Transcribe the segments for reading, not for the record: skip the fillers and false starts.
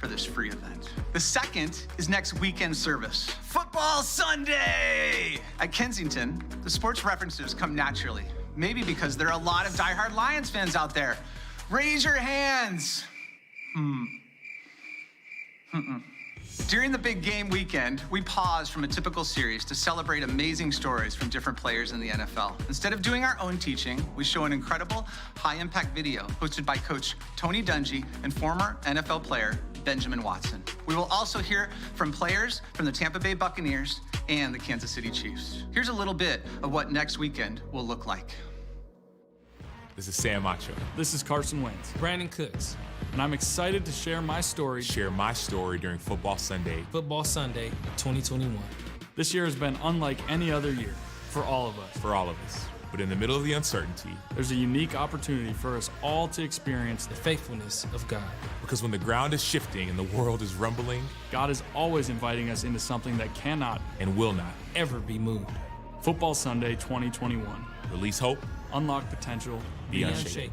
for this free event. The second is next weekend service, Football Sunday! At Kensington, the sports references come naturally, maybe because there are a lot of diehard Lions fans out there. Raise your hands. During the big game weekend, we pause from a typical series to celebrate amazing stories from different players in the NFL. Instead of doing our own teaching, we show an incredible high-impact video hosted by Coach Tony Dungy and former NFL player Benjamin Watson. We will also hear from players from the Tampa Bay Buccaneers and the Kansas City Chiefs. Here's a little bit of what next weekend will look like. This is Sam Macho. This is Carson Wentz. Brandon Cooks. And I'm excited to share my story. Share my story during Football Sunday. Football Sunday 2021. This year has been unlike any other year for all of us. For all of us. But in the middle of the uncertainty, there's a unique opportunity for us all to experience the faithfulness of God. Because when the ground is shifting and the world is rumbling, God is always inviting us into something that cannot and will not ever be moved. Football Sunday 2021. Release hope. Unlock potential. Be unshaken.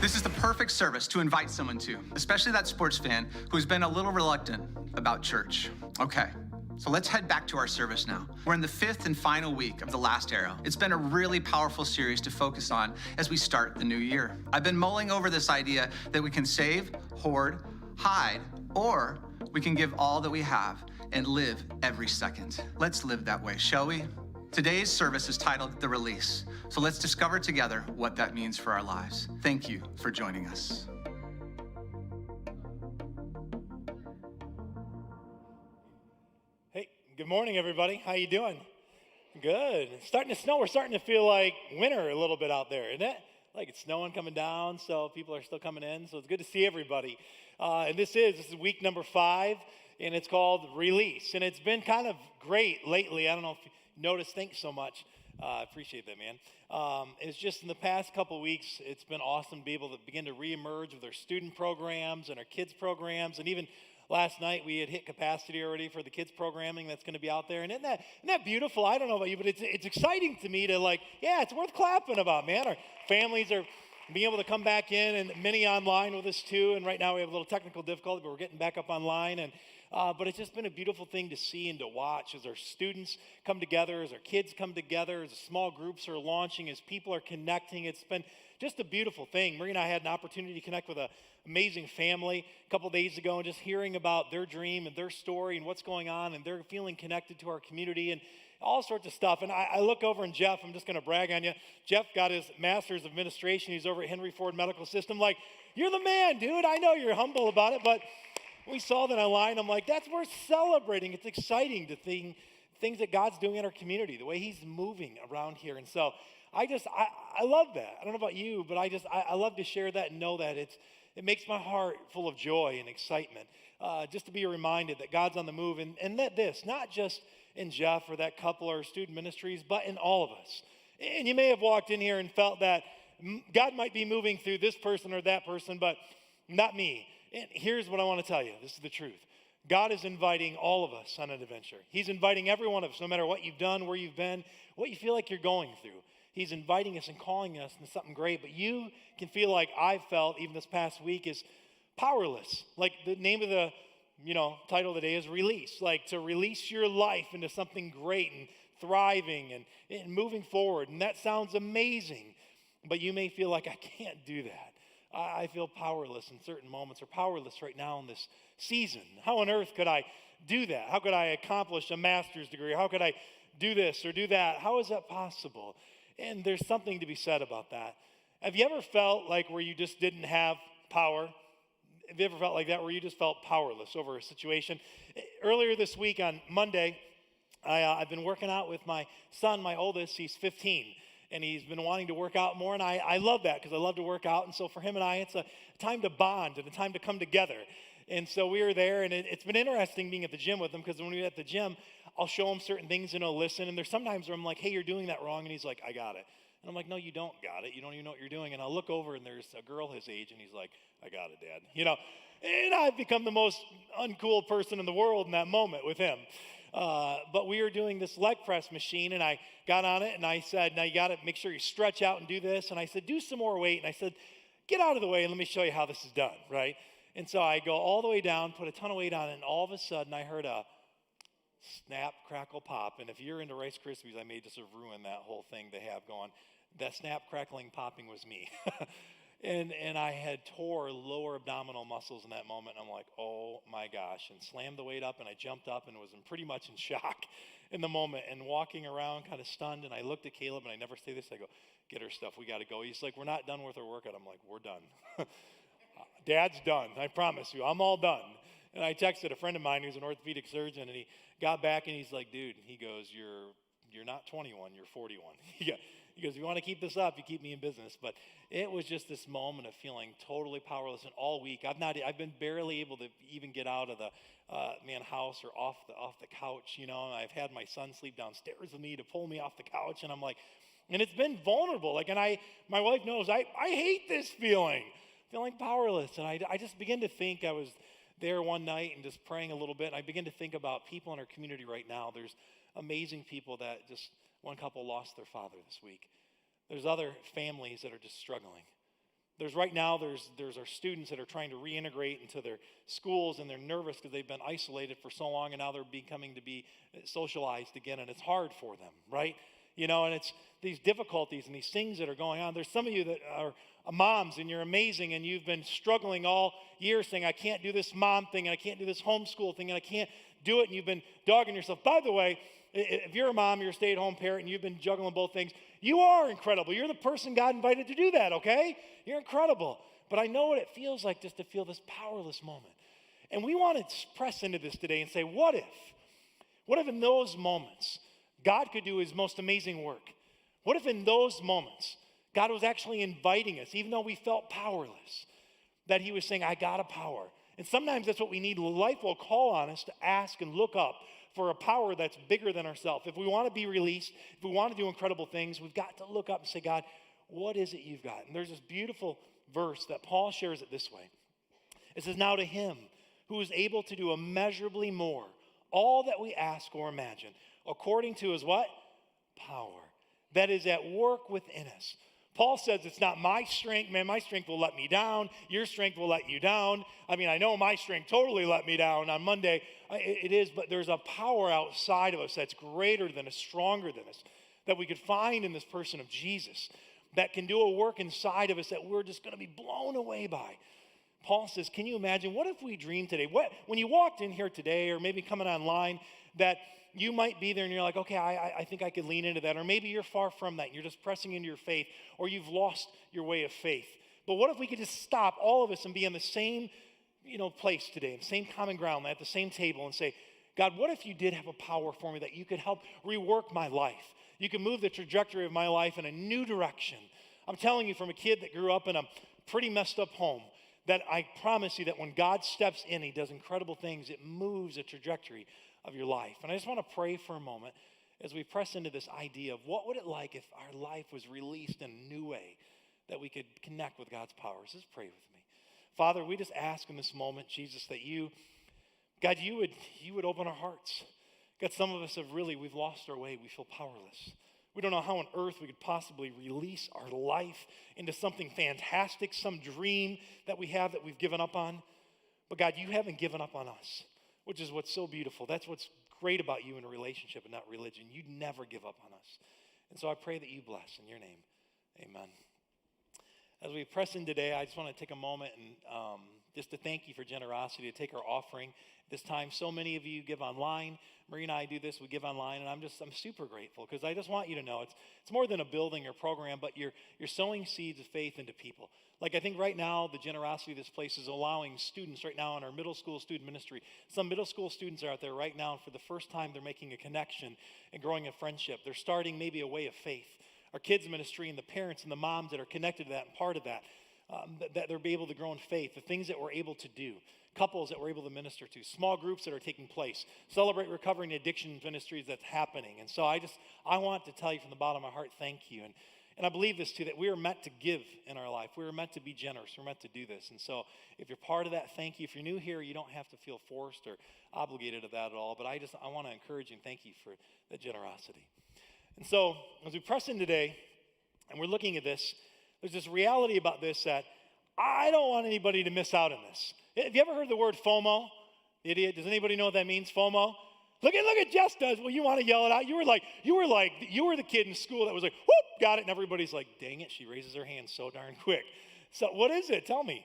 This is the perfect service to invite someone to, especially that sports fan who's been a little reluctant about church. Okay, so let's head back to our service now. We're in the 5th and final week of the last arrow. It's been a really powerful series to focus on as we start the new year. I've been mulling over this idea that we can save, hoard, hide, or we can give all that we have and live every second. Let's live that way, shall we? Today's service is titled The Release, so let's discover together what that means for our lives. Thank you for joining us. Hey, good morning, everybody. How you doing? Good. It's starting to snow. We're starting to feel like winter a little bit out there, isn't it? Like it's snowing coming down, so people are still coming in, so it's good to see everybody. And this is week number 5, and it's called Release. And it's been kind of great lately. I don't know if you noticed, thanks so much. I appreciate that, man. It's just in the past couple weeks, it's been awesome to be able to begin to reemerge with our student programs and our kids programs. And even last night, we had hit capacity already for the kids programming that's going to be out there. And isn't that beautiful? I don't know about you, but it's exciting to me to it's worth clapping about, man. Our families are being able to come back in, and many online with us too. And right now we have a little technical difficulty, but we're getting back up online. And but it's just been a beautiful thing to see and to watch as our students come together, as our kids come together, as the small groups are launching, as people are connecting. It's been just a beautiful thing. Marie and I had an opportunity to connect with an amazing family a couple days ago, and just hearing about their dream and their story and what's going on, and they're feeling connected to our community and all sorts of stuff. And I look over, and Jeff, I'm just going to brag on you. Jeff got his master's of administration. He's over at Henry Ford Medical System. Like, you're the man, dude. I know you're humble about it, but we saw that online. I'm like, that's worth celebrating. It's exciting to think things that God's doing in our community, the way he's moving around here. And so I love that. I don't know about you, but I love to share that and know that it makes my heart full of joy and excitement. Just to be reminded that God's on the move, and that this, not just in Jeff or that couple or student ministries, but in all of us. And you may have walked in here and felt that God might be moving through this person or that person, but not me. And here's what I want to tell you. This is the truth. God is inviting all of us on an adventure. He's inviting every one of us, no matter what you've done, where you've been, what you feel like you're going through. He's inviting us and calling us into something great. But you can feel like I felt even this past week is powerless. Like the name of the title of the day is Release. Like to release your life into something great and thriving and moving forward. And that sounds amazing. But you may feel like I can't do that. I feel powerless in certain moments, or powerless right now in this season. How on earth could I do that? How could I accomplish a master's degree? How could I do this or do that? How is that possible? And there's something to be said about that. Have you ever felt like where you just didn't have power? Have you ever felt like that, where you just felt powerless over a situation? Earlier this week on Monday, I've been working out with my son, my oldest. He's 15. And he's been wanting to work out more, and I love that because I love to work out. And so for him and I, it's a time to bond and a time to come together. And so we were there, and it's been interesting being at the gym with him, because when we're at the gym, I'll show him certain things and he'll listen. And there's sometimes where I'm like, hey, you're doing that wrong. And he's like, I got it. And I'm like, no, you don't got it. You don't even know what you're doing. And I'll look over, and there's a girl his age, and he's like, I got it, Dad. And I've become the most uncool person in the world in that moment with him. But we were doing this leg press machine, and I got on it, and I said, now you got to make sure you stretch out and do this. And I said, do some more weight. And I said, get out of the way and let me show you how this is done, right? And so I go all the way down, put a ton of weight on it, and all of a sudden I heard a snap, crackle, pop. And if you're into Rice Krispies, I may just have ruined that whole thing they have going. That snap, crackling, popping was me. And I had tore lower abdominal muscles in that moment. And I'm like, oh my gosh. And slammed the weight up, and I jumped up and was pretty much in shock in the moment and walking around kind of stunned. And I looked at Caleb, and I never say this. I go, get her stuff. We got to go. He's like, we're not done with our workout. I'm like, we're done. Dad's done. I promise you. I'm all done. And I texted a friend of mine who's an orthopedic surgeon, and he got back, and he's like, dude, he goes, you're not 21, you're 41. He goes, if you want to keep this up, you keep me in business. But it was just this moment of feeling totally powerless. And all week, I've been barely able to even get out of the house or off the couch. You know, I've had my son sleep downstairs with me to pull me off the couch. And I'm like, and it's been vulnerable. Like, and my wife knows I hate this feeling powerless. And I just began to think. I was there one night and just praying a little bit. And I began to think about people in our community right now. There's amazing people that just, one couple lost their father this week. There's other families that are just struggling. There's our students that are trying to reintegrate into their schools, and they're nervous because they've been isolated for so long, and now they're becoming to be socialized again, and it's hard for them, right? You know, and it's these difficulties and these things that are going on. There's some of you that are moms, and you're amazing, and you've been struggling all year saying, I can't do this mom thing, and I can't do this homeschool thing, and I can't do it, and you've been dogging yourself. By the way, if you're a mom, you're a stay-at-home parent, and you've been juggling both things, you are incredible. You're the person God invited to do that, okay? You're incredible. But I know what it feels like just to feel this powerless moment. And we want to press into this today and say, what if in those moments God could do his most amazing work? What if in those moments God was actually inviting us, even though we felt powerless, that he was saying, I got a power. And sometimes that's what we need. Life will call on us to ask and look up for a power that's bigger than ourselves. If we want to be released, if we want to do incredible things, we've got to look up and say, God, what is it you've got? And there's this beautiful verse that Paul shares it this way. It says, now to him who is able to do immeasurably more, all that we ask or imagine, according to his what? Power that is at work within us. Paul says it's not my strength. Man, my strength will let me down. Your strength will let you down. I mean, I know my strength totally let me down on Monday. It is, but there's a power outside of us that's greater than us, stronger than us, that we could find in this person of Jesus that can do a work inside of us that we're just going to be blown away by. Paul says, can you imagine, what if we dreamed today? When you walked in here today, or maybe coming online, that you might be there and you're like, okay, I think I could lean into that. Or maybe you're far from that and you're just pressing into your faith, or you've lost your way of faith. But what if we could just stop, all of us, and be in the same place today, the same common ground, at the same table, and say, God, what if you did have a power for me that you could help rework my life? You could move the trajectory of my life in a new direction. I'm telling you, from a kid that grew up in a pretty messed up home, that I promise you that when God steps in, he does incredible things. It moves the trajectory of your life. And I just want to pray for a moment as we press into this idea of what would it like if our life was released in a new way that we could connect with God's power. So just pray with me. Father, we just ask in this moment, Jesus, that you would open our hearts. God, some of us we've lost our way. We feel powerless. We don't know how on earth we could possibly release our life into something fantastic, some dream that we have that we've given up on. But God, you haven't given up on us, which is what's so beautiful. That's what's great about you in a relationship and not religion. You never give up on us. And so I pray that you bless in your name. Amen. As we press in today, I just want to take a moment and just to thank you for generosity, to take our offering this time. So many of you give online. Marie and I do this. We give online, and I'm super grateful, because I just want you to know it's more than a building or program, but you're sowing seeds of faith into people. Like, I think right now the generosity of this place is allowing students right now in our middle school student ministry. Some middle school students are out there right now, and for the first time they're making a connection and growing a friendship. They're starting maybe a way of faith. Our kids ministry and the parents and the moms that are connected to that and part of that, that they're able to grow in faith, the things that we're able to do, couples that we're able to minister to, small groups that are taking place, Celebrate Recovering Addiction ministries that's happening. And so I want to tell you from the bottom of my heart, thank you. And I believe this too, that we are meant to give in our life. We are meant to be generous. We're meant to do this. And so if you're part of that, thank you. If you're new here, you don't have to feel forced or obligated to that at all. But I want to encourage you and thank you for that generosity. And so as we press in today and we're looking at this, there's this reality about this that I don't want anybody to miss out on this. Have you ever heard the word FOMO? Idiot. Does anybody know what that means, FOMO? Look at Jess does. Well, you want to yell it out. You were the kid in school that was like, whoop, got it. And everybody's like, dang it, she raises her hand so darn quick. So what is it? Tell me.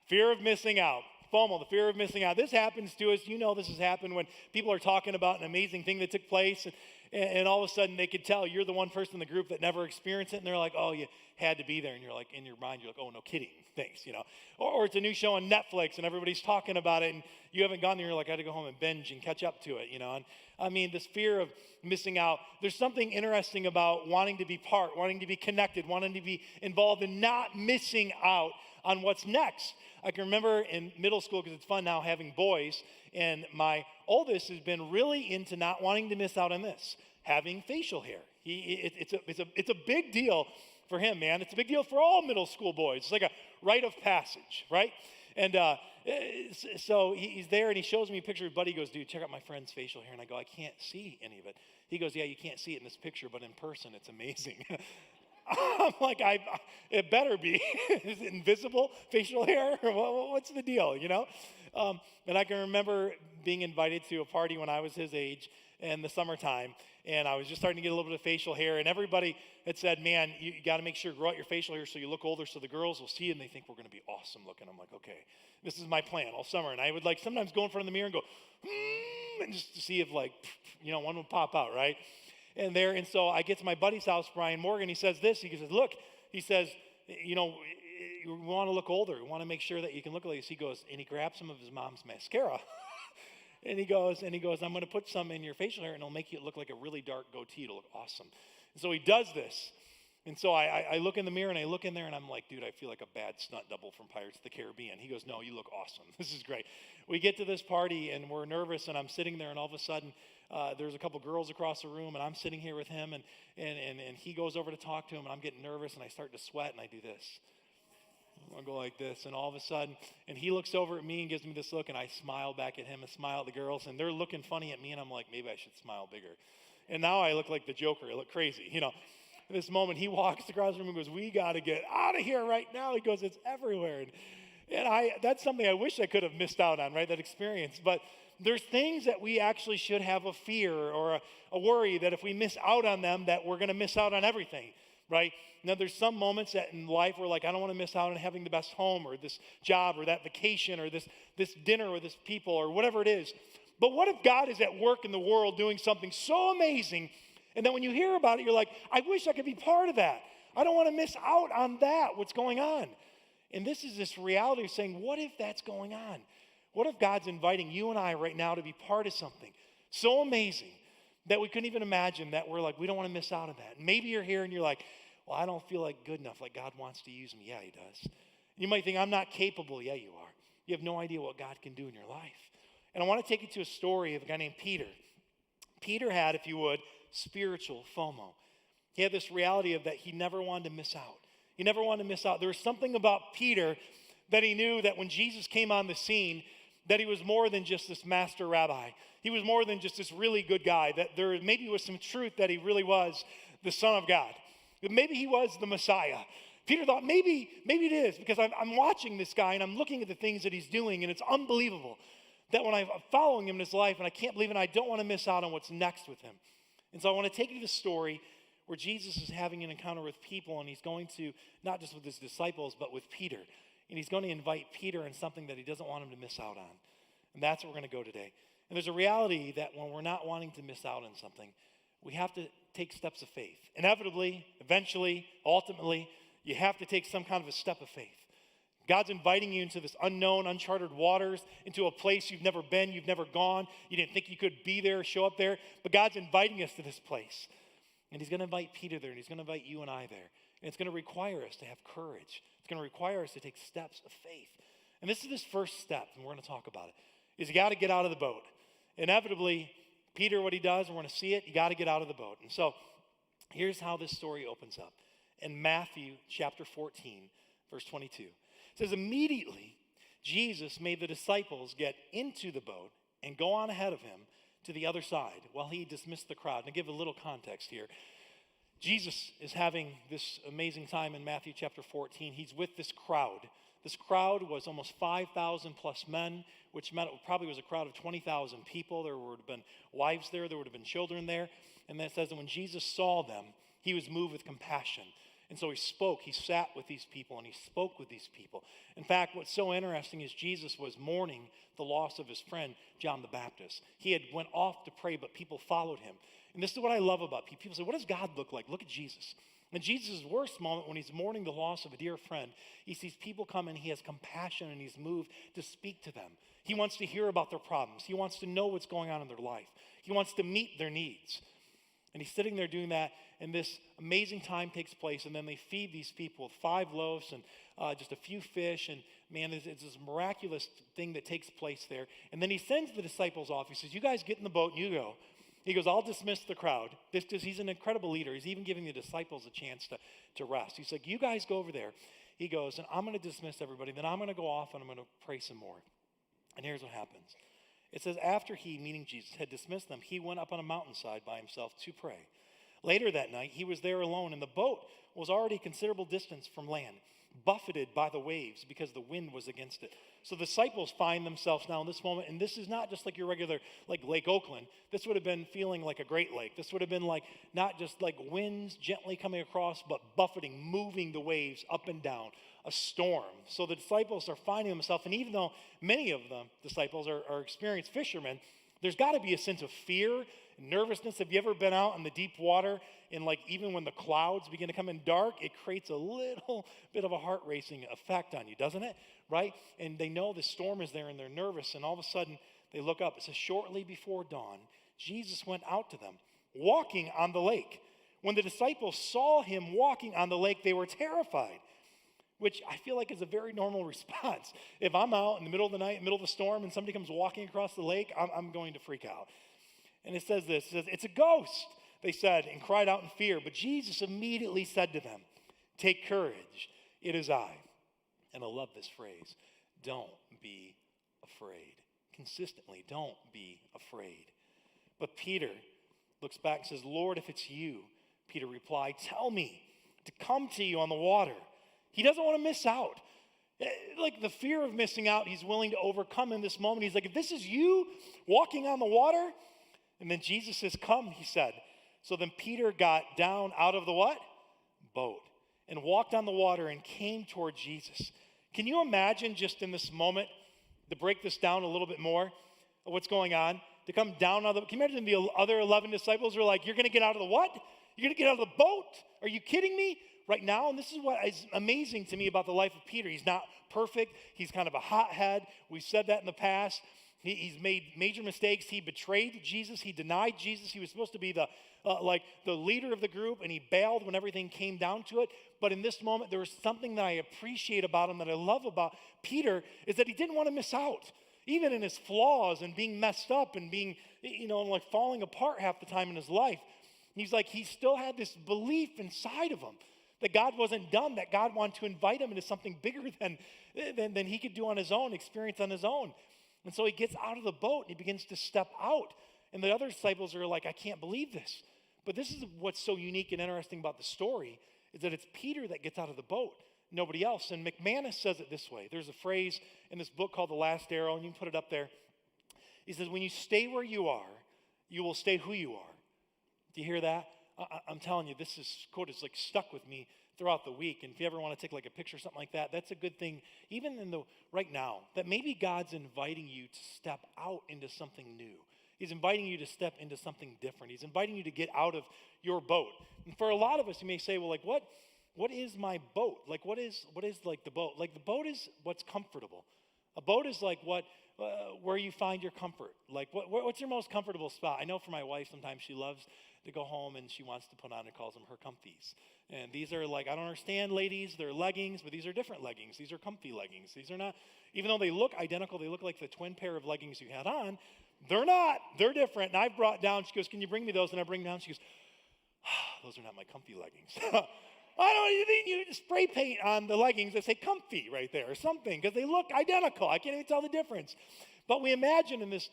Fear of missing out. FOMO, the fear of missing out. This happens to us. You know this has happened when people are talking about an amazing thing that took place. And all of a sudden they could tell you're the one person in the group that never experienced it. And they're like, oh, you had to be there. And you're like, in your mind, you're like, oh, no kidding. Thanks, Or it's a new show on Netflix and everybody's talking about it. And you haven't gone there. You're like, I got to go home and binge and catch up to it, And I mean, this fear of missing out. There's something interesting about wanting to be part, wanting to be connected, wanting to be involved and not missing out on what's next. I can remember in middle school, because it's fun now having boys, and my oldest has been really into not wanting to miss out on this, having facial hair. It's a big deal for him, man. It's a big deal for all middle school boys. It's like a rite of passage, right? And so he's there, and he shows me a picture of Buddy. He goes, dude, check out my friend's facial hair. And I go, I can't see any of it. He goes, yeah, you can't see it in this picture, but in person, it's amazing. I'm like, it better be. Is it invisible facial hair? Or what's the deal, And I can remember being invited to a party when I was his age in the summertime, and I was just starting to get a little bit of facial hair, and everybody had said, man, you got to make sure to grow out your facial hair so you look older so the girls will see you and they think we're going to be awesome looking. I'm like, okay, this is my plan all summer. And I would sometimes go in front of the mirror and go, and just to see if one would pop out, right? And so I get to my buddy's house, Brian Morgan. He says this. He says, look, he says, we want to look older. We want to make sure that you can look like this. He goes, and he grabs some of his mom's mascara. and he goes, I'm going to put some in your facial hair, and it'll make you look like a really dark goatee. It'll look awesome. And so he does this. And so I look in the mirror, and I look in there, and I'm like, dude, I feel like a bad stunt double from Pirates of the Caribbean. He goes, no, you look awesome. This is great. We get to this party, and we're nervous, and I'm sitting there, and all of a sudden, there's a couple girls across the room, and I'm sitting here with him, and he goes over to talk to him, and I'm getting nervous, and I start to sweat, and I do this. I'll go like this, and all of a sudden, and he looks over at me and gives me this look, and I smile back at him and smile at the girls, and they're looking funny at me, and I'm like, maybe I should smile bigger. And now I look like the Joker. I look crazy, In this moment, he walks across the room and goes, we got to get out of here right now. He goes, it's everywhere. And that's something I wish I could have missed out on, right, that experience. But there's things that we actually should have a fear or a worry that if we miss out on them, that we're going to miss out on everything, right? Now, there's some moments that in life where I don't want to miss out on having the best home or this job or that vacation or this dinner or this people or whatever it is. But what if God is at work in the world doing something so amazing, and then when you hear about it, you're like, I wish I could be part of that. I don't want to miss out on that, what's going on. And this is this reality of saying, what if that's going on? What if God's inviting you and I right now to be part of something so amazing that we couldn't even imagine, that we're like, we don't want to miss out on that. And maybe you're here and you're like, well, I don't feel like good enough, like God wants to use me. Yeah, he does. You might think, I'm not capable. Yeah, you are. You have no idea what God can do in your life. And I want to take you to a story of a guy named Peter. Peter had, if you would, spiritual FOMO. He had this reality of that he never wanted to miss out. He never wanted to miss out. There was something about Peter that he knew that when Jesus came on the scene, that he was more than just this master rabbi. He was more than just this really good guy, that there maybe was some truth that he really was the Son of God. Maybe he was the Messiah. Peter thought, maybe it is, because I'm watching this guy and I'm looking at the things that he's doing, and it's unbelievable that when I'm following him in his life, and I can't believe it, and I don't want to miss out on what's next with him. And so I want to take you to the story where Jesus is having an encounter with people, and he's going to, not just with his disciples, but with Peter. And he's going to invite Peter in something that he doesn't want him to miss out on. And that's where we're going to go today. And there's a reality that when we're not wanting to miss out on something, we have to take steps of faith. Inevitably, eventually, ultimately, you have to take some kind of a step of faith. God's inviting you into this unknown, uncharted waters, into a place you've never been, you've never gone. You didn't think you could be there, show up there. But God's inviting us to this place. And he's going to invite Peter there, and he's going to invite you and I there. And it's going to require us to have courage. It's going to require us to take steps of faith. And this is this first step, and we're going to talk about it, is you got to get out of the boat. Inevitably, Peter, what he does, and we're going to see it, you got to get out of the boat. And so here's how this story opens up. in Matthew chapter 14, verse 22. It says, immediately Jesus made the disciples get into the boat and go on ahead of him to the other side while he dismissed the crowd. And to give a little context here, Jesus is having this amazing time in Matthew chapter 14. He's with this crowd. This crowd was almost 5,000 plus men, which meant it probably was a crowd of 20,000 people. There would have been wives there. There would have been children there. And then it says that when Jesus saw them, he was moved with compassion. And so he spoke. He sat with these people and he spoke with these people. In fact, what's so interesting is Jesus was mourning the loss of his friend, John the Baptist. He had went off to pray, but people followed him. And this is what I love about people. People say, what does God look like? Look at Jesus. In Jesus' worst moment, when he's mourning the loss of a dear friend, he sees people come and he has compassion and he's moved to speak to them. He wants to hear about their problems. He wants to know what's going on in their life. He wants to meet their needs. And he's sitting there doing that, and this amazing time takes place, and then they feed these people with 5 loaves and just a few fish, and man, it's this miraculous thing that takes place there. And then he sends the disciples off. He says, you guys get in the boat and you go. He goes, I'll dismiss the crowd. Because he's an incredible leader. He's even giving the disciples a chance to rest. He's like, you guys go over there. He goes, and I'm going to dismiss everybody. Then I'm going to go off and I'm going to pray some more. And here's what happens. It says, after he, meaning Jesus, had dismissed them, he went up on a mountainside by himself to pray. Later that night, he was there alone, and the boat was already a considerable distance from land, buffeted by the waves because the wind was against it. So the disciples find themselves now in this moment, and this is not just like your regular, like Lake Oakland. This would have been feeling like a Great Lake. This would have been like not just like winds gently coming across, but buffeting, moving the waves up and down, a storm. So the disciples are finding themselves, and even though many of the disciples are experienced fishermen, there's got to be a sense of fear, nervousness. Have you ever been out in the deep water and like even when the clouds begin to come in dark, it creates a little bit of a heart racing effect on you, doesn't it? Right? And they know the storm is there and they're nervous, and all of a sudden they look up. It says, shortly before dawn, Jesus went out to them, walking on the lake. When the disciples saw him walking on the lake, they were terrified, which I feel like is a very normal response. If I'm out in the middle of the night, middle of the storm, and somebody comes walking across the lake, I'm going to freak out. And it says this, it says, it's a ghost, they said, and cried out in fear. But Jesus immediately said to them, take courage, it is I. And I love this phrase, don't be afraid. Consistently, don't be afraid. But Peter looks back and says, Lord, if it's you, Peter replied, tell me to come to you on the water. He doesn't want to miss out. Like the fear of missing out, he's willing to overcome in this moment. He's like, if this is you walking on the water, and then Jesus says, come, he said. So then Peter got down out of the what? Boat, and walked on the water and came toward Jesus. Can you imagine just in this moment, to break this down a little bit more, of what's going on, to come down out of the, can you imagine the other 11 disciples are like, you're going to get out of the what? You're going to get out of the boat? Are you kidding me? Right now, and this is what is amazing to me about the life of Peter. He's not perfect. He's kind of a hothead. We've said that in the past. He's made major mistakes. He betrayed Jesus. He denied Jesus. He was supposed to be the leader of the group, and he bailed when everything came down to it. But in this moment, there was something that I appreciate about him, that I love about Peter, is that he didn't want to miss out. Even in his flaws and being messed up and being, like falling apart half the time in his life. He's like, he still had this belief inside of him that God wasn't done, that God wanted to invite him into something bigger than he could do on his own, experience on his own. And so he gets out of the boat and he begins to step out. And the other disciples are like, I can't believe this. But this is what's so unique and interesting about the story, is that it's Peter that gets out of the boat, nobody else. And McManus says it this way. There's a phrase in this book called The Last Arrow, and you can put it up there. He says, when you stay where you are, you will stay who you are. Do you hear that? I'm telling you, this quote is like stuck with me throughout the week. And if you ever want to take like a picture or something like that, that's a good thing, even in the right now, that maybe God's inviting you to step out into something new. He's inviting you to step into something different. He's inviting you to get out of your boat. And for a lot of us, you may say, well, like what is my boat? Like what is like the boat? Like the boat is what's comfortable. A boat is like where you find your comfort. Like what's your most comfortable spot? I know for my wife, sometimes she loves to go home and she wants to put on, and calls them her comfies. And these are like, I don't understand, ladies, they're leggings, but these are different leggings. These are comfy leggings. These are not, even though they look identical, they look like the twin pair of leggings you had on. They're not. They're different. And I've brought down, she goes, can you bring me those? And I bring down, she goes, those are not my comfy leggings. I don't even you spray paint on the leggings that say comfy right there or something because they look identical. I can't even tell the difference. But we imagine in this,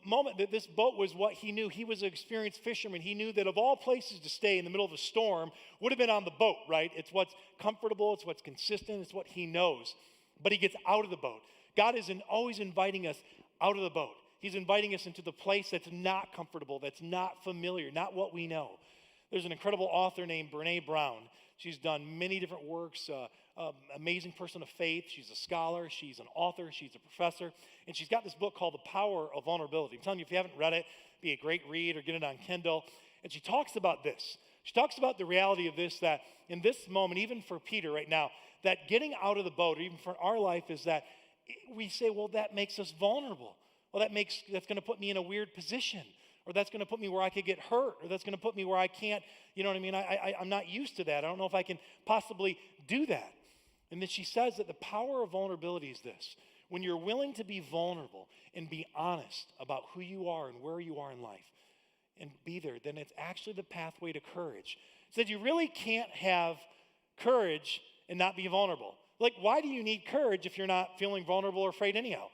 moment that this boat was what he knew. He was an experienced fisherman. He knew that of all places to stay in the middle of a storm would have been on the boat, right? It's what's comfortable. It's what's consistent. It's what he knows. But he gets out of the boat. God is always inviting us out of the boat. He's inviting us into the place that's not comfortable, that's not familiar, not what we know. There's an incredible author named Brene Brown. She's done many different works, amazing person of faith. She's a scholar. She's an author. She's a professor. And she's got this book called The Power of Vulnerability. I'm telling you, if you haven't read it, it'd be a great read or get it on Kindle. And she talks about this. She talks about the reality of this, that in this moment, even for Peter right now, that getting out of the boat, or even for our life, is that we say, well, that makes us vulnerable. Well, that's going to put me in a weird position. Or that's going to put me where I could get hurt, or that's going to put me where I can't, you know what I mean? I'm not used to that. I don't know if I can possibly do that. And then she says that the power of vulnerability is this. When you're willing to be vulnerable and be honest about who you are and where you are in life and be there, then it's actually the pathway to courage. It said you really can't have courage and not be vulnerable. Like, why do you need courage if you're not feeling vulnerable or afraid anyhow?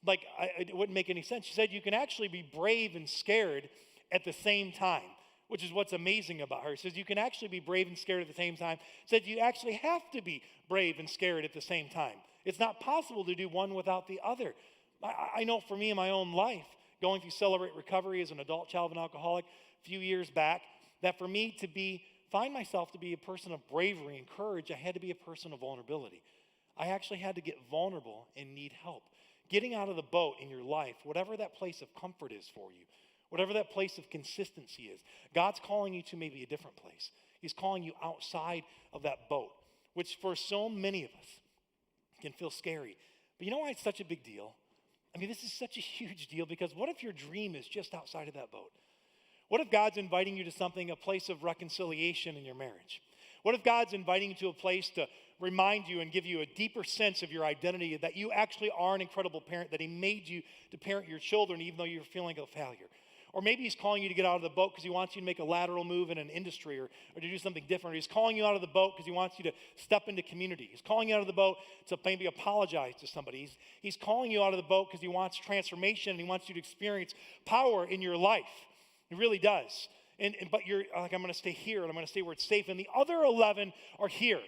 Like, it wouldn't make any sense. She said you can actually be brave and scared at the same time, which is what's amazing about her. She says you can actually be brave and scared at the same time. She said you actually have to be brave and scared at the same time. It's not possible to do one without the other. I know for me in my own life, going through Celebrate Recovery as an adult child of an alcoholic a few years back, that for me to find myself to be a person of bravery and courage, I had to be a person of vulnerability. I actually had to get vulnerable and need help. Getting out of the boat in your life, whatever that place of comfort is for you, whatever that place of consistency is, God's calling you to maybe a different place. He's calling you outside of that boat, which for so many of us can feel scary. But you know why it's such a big deal? I mean, this is such a huge deal because what if your dream is just outside of that boat? What if God's inviting you to something, a place of reconciliation in your marriage? What if God's inviting you to a place to remind you and give you a deeper sense of your identity, that you actually are an incredible parent, that he made you to parent your children even though you're feeling a failure? Or maybe he's calling you to get out of the boat because he wants you to make a lateral move in an industry or to do something different. Or he's calling you out of the boat because he wants you to step into community. He's calling you out of the boat to maybe apologize to somebody. He's calling you out of the boat because he wants transformation and he wants you to experience power in your life. He really does. But you're like, I'm going to stay here and I'm going to stay where it's safe. And the other 11 are here.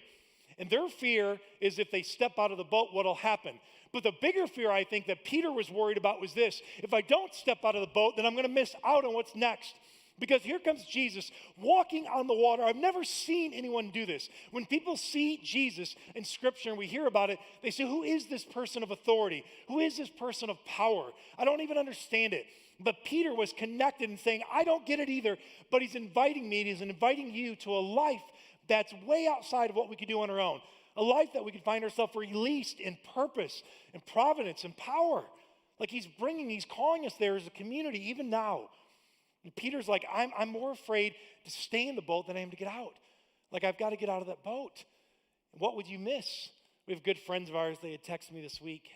And their fear is if they step out of the boat, what'll happen? But the bigger fear I think that Peter was worried about was this. If I don't step out of the boat, then I'm going to miss out on what's next. Because here comes Jesus walking on the water. I've never seen anyone do this. When people see Jesus in Scripture and we hear about it, they say, who is this person of authority? Who is this person of power? I don't even understand it. But Peter was connected and saying, I don't get it either, but he's inviting me and he's inviting you to a life that's way outside of what we could do on our own. A life that we could find ourselves released in purpose and providence and power. Like he's calling us there as a community even now. And Peter's like, I'm more afraid to stay in the boat than I am to get out. Like I've got to get out of that boat. What would you miss? We have good friends of ours. They had texted me this week.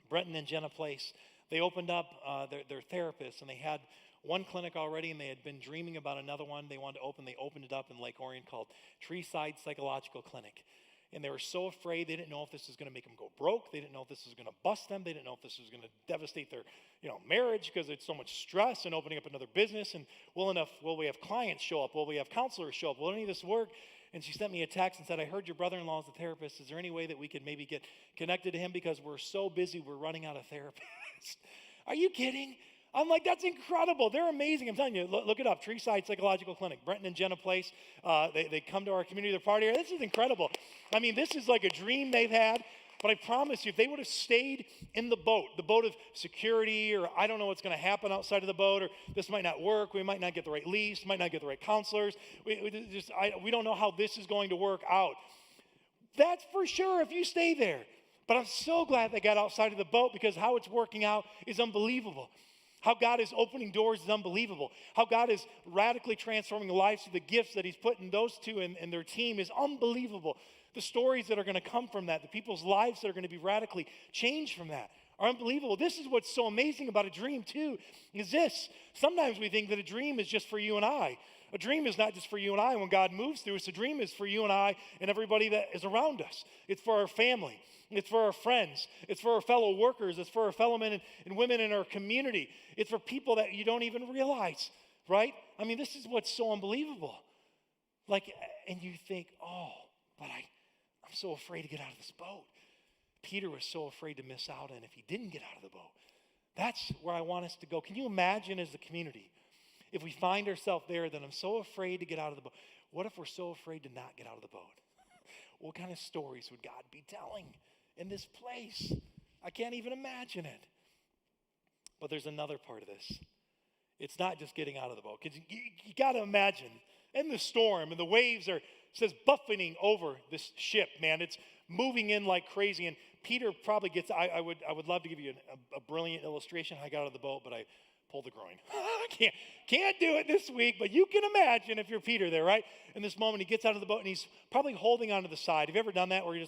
Brenton and Jenna Place. They opened up their therapists, and they had one clinic already, and they had been dreaming about another one they wanted to open. They opened it up in Lake Orion called Treeside Psychological Clinic. And they were so afraid. They didn't know if this was going to make them go broke. They didn't know if this was going to bust them. They didn't know if this was going to devastate their marriage because it's so much stress and opening up another business. And will we have clients show up? Will we have counselors show up? Will any of this work? And she sent me a text and said, I heard your brother-in-law is a therapist. Is there any way that we could maybe get connected to him because we're so busy we're running out of therapists? Are you kidding? I'm like, that's incredible. They're amazing. I'm telling you, look it up. Treeside Psychological Clinic. Brenton and Jenna Place. They come to our community. They're part of here. This is incredible. I mean, this is like a dream they've had. But I promise you, if they would have stayed in the boat of security, or I don't know what's going to happen outside of the boat, or this might not work, we might not get the right lease, might not get the right counselors, we don't know how this is going to work out. That's for sure if you stay there. But I'm so glad they got outside of the boat because how it's working out is unbelievable. How God is opening doors is unbelievable. How God is radically transforming lives through the gifts that he's put in those two and their team is unbelievable. The stories that are going to come from that, the people's lives that are going to be radically changed from that are unbelievable. This is what's so amazing about a dream too, is this. Sometimes we think that a dream is just for you and I. A dream is not just for you and I when God moves through us. A dream is for you and I and everybody that is around us. It's for our family. It's for our friends. It's for our fellow workers. It's for our fellow men and women in our community. It's for people that you don't even realize, right? I mean, this is what's so unbelievable. Like, and you think, oh, but I'm so afraid to get out of this boat. Peter was so afraid to miss out, and if he didn't get out of the boat, that's where I want us to go. Can you imagine as a community, if we find ourselves there, that I'm so afraid to get out of the boat? What if we're so afraid to not get out of the boat? What kind of stories would God be telling in this place? I can't even imagine it. But there's another part of this. It's not just getting out of the boat. Because you got to imagine, in the storm, and the waves are, it says, buffeting over this ship, man. It's moving in like crazy. And Peter probably gets, I would love to give you a brilliant illustration. I got out of the boat, but I pulled the groin. I can't do it this week, but you can imagine if you're Peter there, right? In this moment, he gets out of the boat and he's probably holding onto the side. Have you ever done that where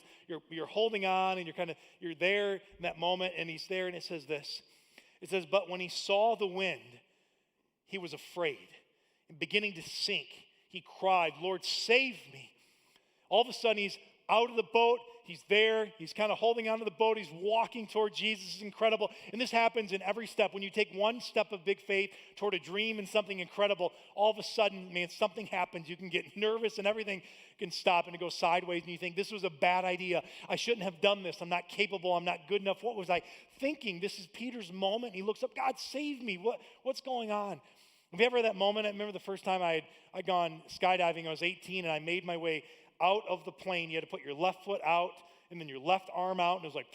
you're holding on and you're there in that moment and he's there, and it says this. It says, but when he saw the wind, he was afraid. And beginning to sink, he cried, Lord, save me. All of a sudden, he's out of the boat. He's there. He's kind of holding onto the boat. He's walking toward Jesus. It's incredible. And this happens in every step. When you take one step of big faith toward a dream and something incredible, all of a sudden, man, something happens. You can get nervous and everything can stop and it goes sideways. And you think, this was a bad idea. I shouldn't have done this. I'm not capable. I'm not good enough. What was I thinking? This is Peter's moment. He looks up, God, save me. What's going on? Have you ever had that moment? I remember the first time I'd gone skydiving. I was 18 and I made my way out of the plane. You had to put your left foot out and then your left arm out, and it was like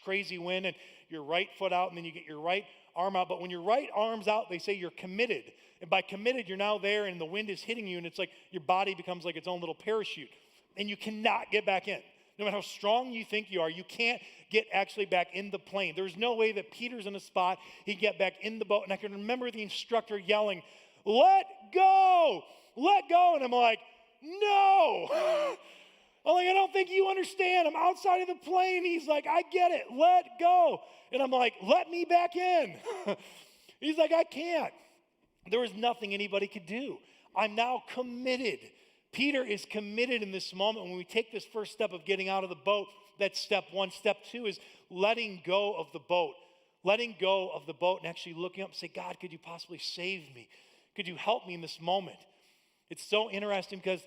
crazy wind, and your right foot out, and then you get your right arm out. But when your right arm's out, they say you're committed. And by committed, you're now there and the wind is hitting you, and it's like your body becomes like its own little parachute. And you cannot get back in. No matter how strong you think you are, you can't get actually back in the plane. There's no way that Peter's in a spot, he'd get back in the boat. And I can remember the instructor yelling, let go, let go. And I'm like, no. I'm like, I don't think you understand. I'm outside of the plane. He's like, I get it. Let go. And I'm like, let me back in. He's like, I can't. There was nothing anybody could do. I'm now committed. Peter is committed in this moment. When we take this first step of getting out of the boat, that's step one. Step two is letting go of the boat. Letting go of the boat and actually looking up and say, God, could you possibly save me? Could you help me in this moment? It's so interesting because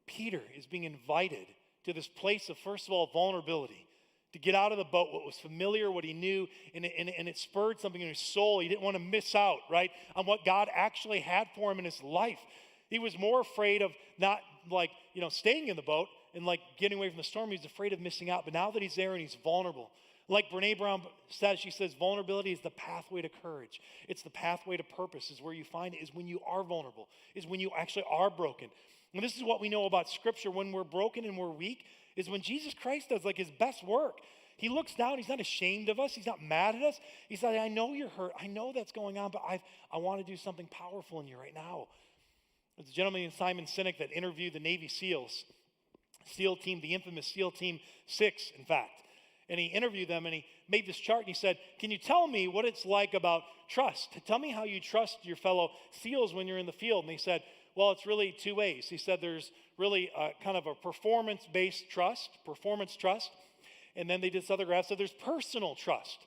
Peter is being invited to this place of, first of all, vulnerability, to get out of the boat, what was familiar, what he knew, and it spurred something in his soul. He didn't want to miss out, right, on what God actually had for him in his life. He was more afraid of not, staying in the boat and, getting away from the storm. He was afraid of missing out. But now that he's there and he's vulnerable, like Brene Brown says, she says, vulnerability is the pathway to courage. It's the pathway to purpose, is where you find it, is when you are vulnerable, is when you actually are broken. And this is what we know about Scripture. When we're broken and we're weak, is when Jesus Christ does his best work. He looks down. He's not ashamed of us. He's not mad at us. He's like, I know you're hurt. I know that's going on, but I want to do something powerful in you right now. There's a gentleman named Simon Sinek that interviewed the Navy SEALs, SEAL team, the infamous SEAL Team 6, in fact. And he interviewed them, and he made this chart, and he said, can you tell me what it's like about trust? Tell me how you trust your fellow SEALs when you're in the field. And he said, well, it's really two ways. He said there's really kind of a performance-based trust, and then they did this other graph, so there's personal trust.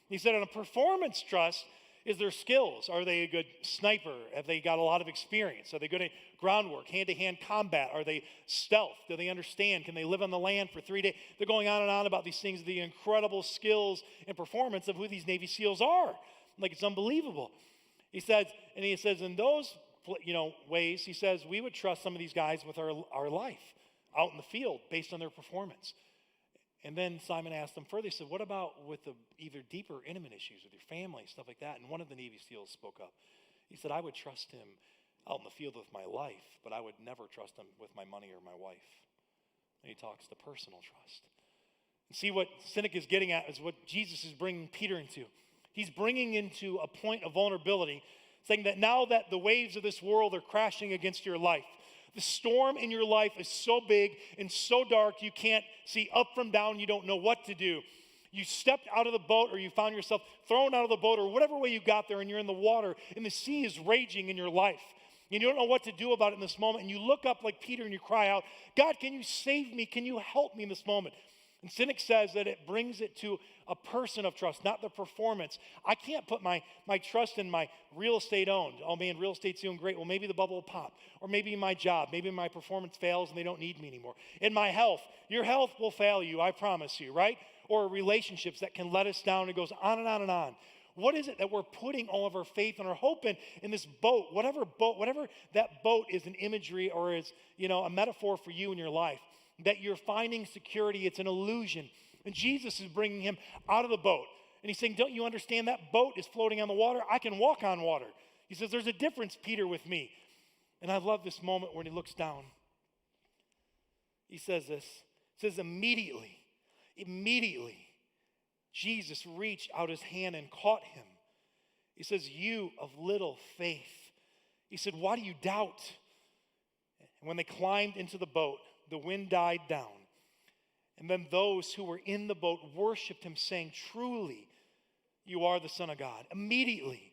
He said on a performance trust is their skills. Are they a good sniper? Have they got a lot of experience? Are they good at groundwork, hand-to-hand combat? Are they stealth? Do they understand? Can they live on the land for 3 days? They're going on and on about these things, the incredible skills and performance of who these Navy SEALs are. It's unbelievable. He says in those ways, he says, we would trust some of these guys with our life out in the field based on their performance. And then Simon asked them further, he said, what about with the either deeper intimate issues with your family, stuff like that? And one of the Navy SEALs spoke up. He said, I would trust him out in the field with my life, but I would never trust him with my money or my wife. And he talks to personal trust. And see what Sinek is getting at is what Jesus is bringing Peter into. He's bringing into a point of vulnerability, saying that now that the waves of this world are crashing against your life, the storm in your life is so big and so dark you can't see up from down, you don't know what to do. You stepped out of the boat, or you found yourself thrown out of the boat, or whatever way you got there, and you're in the water and the sea is raging in your life. and you don't know what to do about it in this moment, and you look up like Peter and you cry out, God, can you save me? Can you help me in this moment? And cynic says that it brings it to a person of trust, not the performance. I can't put my trust in my real estate owned. Oh man, real estate's doing great. Well, maybe the bubble will pop. Or maybe my job, maybe my performance fails and they don't need me anymore. In my health, your health will fail you, I promise you, right? Or relationships that can let us down. It goes on and on and on. What is it that we're putting all of our faith and our hope in this boat, whatever that boat is an imagery or is, a metaphor for you in your life, that you're finding security, it's an illusion. And Jesus is bringing him out of the boat. And he's saying, don't you understand that boat is floating on the water? I can walk on water. He says, there's a difference, Peter, with me. And I love this moment when he looks down. He says this, it says immediately, Jesus reached out his hand and caught him. He says, you of little faith. He said, why do you doubt? And when they climbed into the boat, the wind died down. And then those who were in the boat worshiped him, saying, truly, you are the Son of God. Immediately,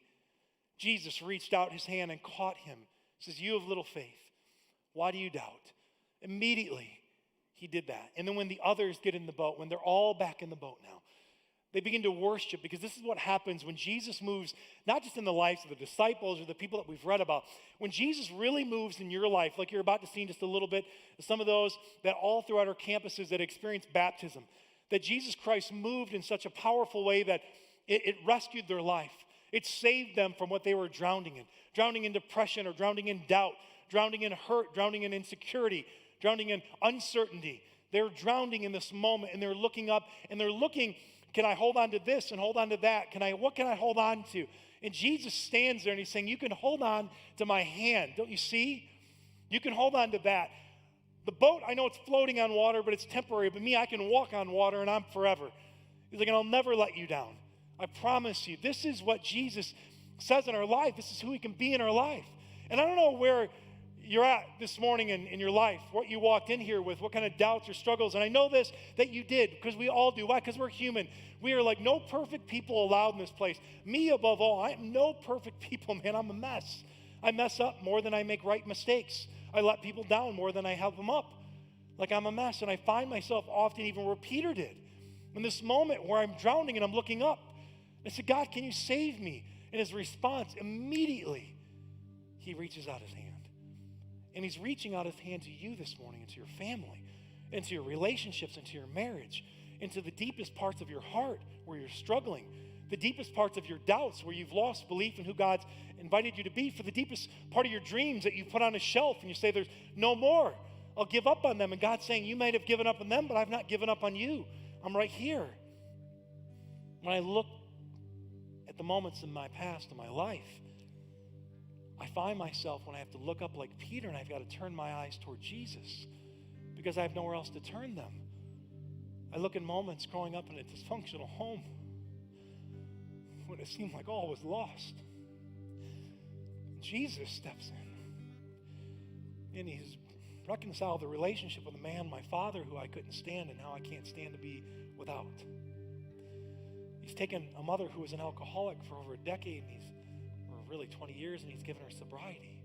Jesus reached out his hand and caught him. He says, you of little faith, why do you doubt? Immediately, he did that. And then when the others get in the boat, when they're all back in the boat now, they begin to worship, because this is what happens when Jesus moves, not just in the lives of the disciples or the people that we've read about. When Jesus really moves in your life, like you're about to see in just a little bit, some of those that all throughout our campuses that experience baptism, that Jesus Christ moved in such a powerful way that it rescued their life. It saved them from what they were drowning in depression or drowning in doubt, drowning in hurt, drowning in insecurity, drowning in uncertainty. They're drowning in this moment, and they're looking up, and they're looking, can I hold on to this and hold on to that? What can I hold on to? And Jesus stands there and he's saying, you can hold on to my hand. Don't you see? You can hold on to that. The boat, I know it's floating on water, but it's temporary. But me, I can walk on water and I'm forever. He's like, and I'll never let you down. I promise you. This is what Jesus says in our life. This is who he can be in our life. And I don't know where you're at this morning in your life, what you walked in here with, what kind of doubts or struggles. And I know this, that you did, because we all do. Why? Because we're human. We are like no perfect people allowed in this place. Me above all, I am no perfect people, man. I'm a mess. I mess up more than I make right mistakes. I let people down more than I help them up. Like I'm a mess. And I find myself often even where Peter did. In this moment where I'm drowning and I'm looking up. I said, God, can you save me? And his response, immediately, he reaches out his hand. And he's reaching out his hand to you this morning, and to your family, and to your relationships, and to your marriage, into the deepest parts of your heart where you're struggling, the deepest parts of your doubts where you've lost belief in who God's invited you to be, for the deepest part of your dreams that you put on a shelf and you say, there's no more. I'll give up on them. And God's saying, you might have given up on them, but I've not given up on you. I'm right here. When I look at the moments in my past, in my life, I find myself when I have to look up like Peter and I've got to turn my eyes toward Jesus because I have nowhere else to turn them. I look in moments growing up in a dysfunctional home when it seemed like all was lost. Jesus steps in and he's reconciled the relationship with a man, my father, who I couldn't stand and now I can't stand to be without. He's taken a mother who was an alcoholic for over a decade, and really 20 years, and he's given her sobriety.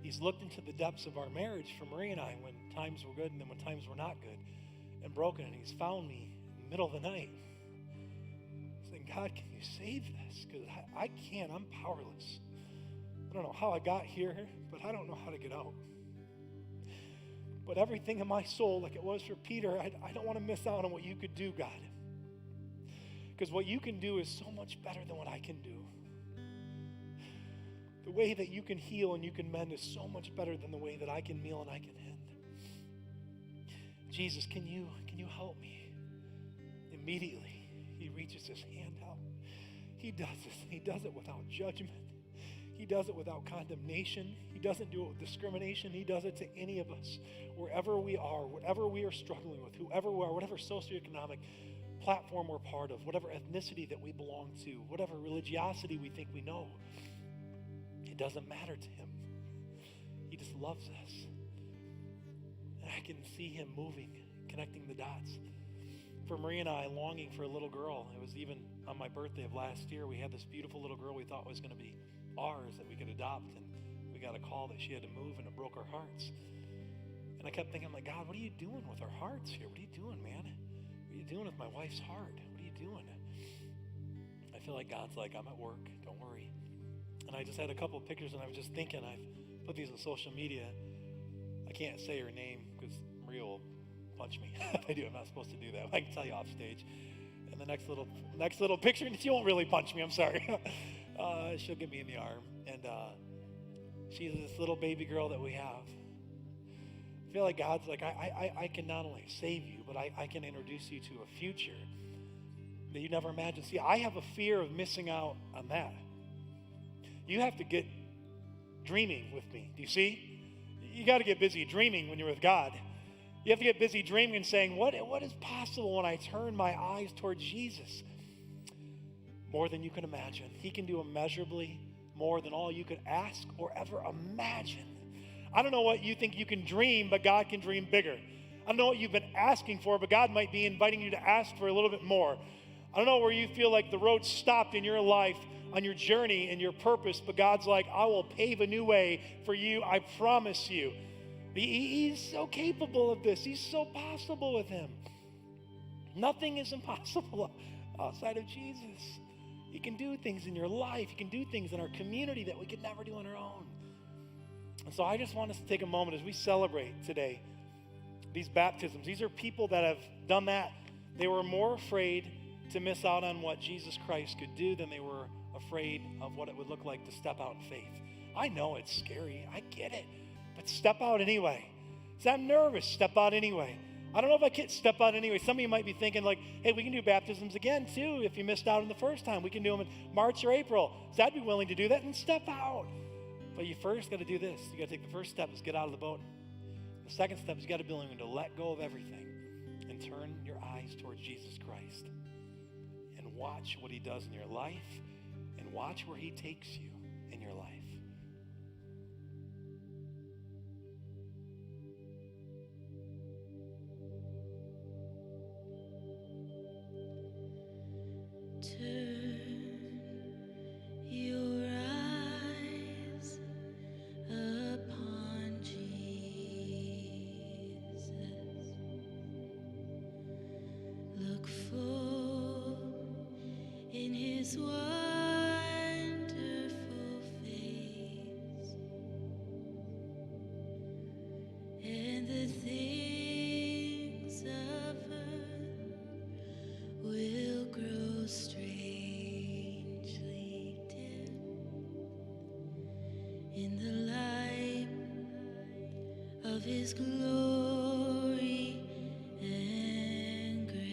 He's looked into the depths of our marriage for Marie and I when times were good and then when times were not good and broken, and he's found me in the middle of the night saying, God, can you save this? Because I can't. I'm powerless. I don't know how I got here, but I don't know how to get out. But everything in my soul, like it was for Peter, I don't want to miss out on what you could do, God. Because what you can do is so much better than what I can do. The way that you can heal and you can mend is so much better than the way that I can heal and I can end. Jesus, can you help me? Immediately, he reaches his hand out. He does this, and he does it without judgment. He does it without condemnation. He doesn't do it with discrimination. He does it to any of us. Wherever we are, whatever we are struggling with, whoever we are, whatever socioeconomic platform we're part of, whatever ethnicity that we belong to, whatever religiosity we think we know, it doesn't matter to him. He just loves us. And I can see him moving, connecting the dots. For Marie and I, longing for a little girl. It was even on my birthday of last year, we had this beautiful little girl we thought was going to be ours that we could adopt. And got a call that she had to move, and it broke our hearts. And I kept thinking, like, God, what are you doing with our hearts here? What are you doing, man? What are you doing with my wife's heart? What are you doing? I feel like God's like, I'm at work, don't worry. And I just had a couple of pictures, and I was just thinking, I've put these on social media. I can't say her name because Maria will punch me if I do. I'm not supposed to do that. I can tell you off stage. And the next little picture, and she won't really punch me, I'm sorry. She'll get me in the arm. And she's this little baby girl that we have. I feel like God's like, I can not only save you, but I can introduce you to a future that you never imagined. See, I have a fear of missing out on that. You have to get dreaming with me. Do you see? You got to get busy dreaming when you're with God. You have to get busy dreaming and saying, what is possible when I turn my eyes towards Jesus? More than you can imagine. He can do immeasurably more than all you could ask or ever imagine. I don't know what you think you can dream, but God can dream bigger. I don't know what you've been asking for, but God might be inviting you to ask for a little bit more. I don't know where you feel like the road stopped in your life on your journey and your purpose, but God's like, I will pave a new way for you, I promise you. He's so capable of this. He's so possible with him. Nothing is impossible outside of Jesus. He can do things in your life. He can do things in our community that we could never do on our own. And so I just want us to take a moment as we celebrate today these baptisms. These are people that have done that. They were more afraid to miss out on what Jesus Christ could do than they were afraid of what it would look like to step out in faith. I know it's scary. I get it. But step out anyway. See, I'm nervous. Step out anyway. I don't know if I can step out anyway. Some of you might be thinking like, hey, we can do baptisms again too if you missed out on the first time. We can do them in March or April. So I'd be willing to do that and step out. But you first got to do this. You got to take the first step is get out of the boat. The second step is you got to be willing to let go of everything and turn your eyes towards Jesus Christ and watch what he does in your life and watch where he takes you in your life. Turn your eyes upon Jesus. Look full in his wonderful face, and the things of earth will grow strangely dim in the light of his glory and grace.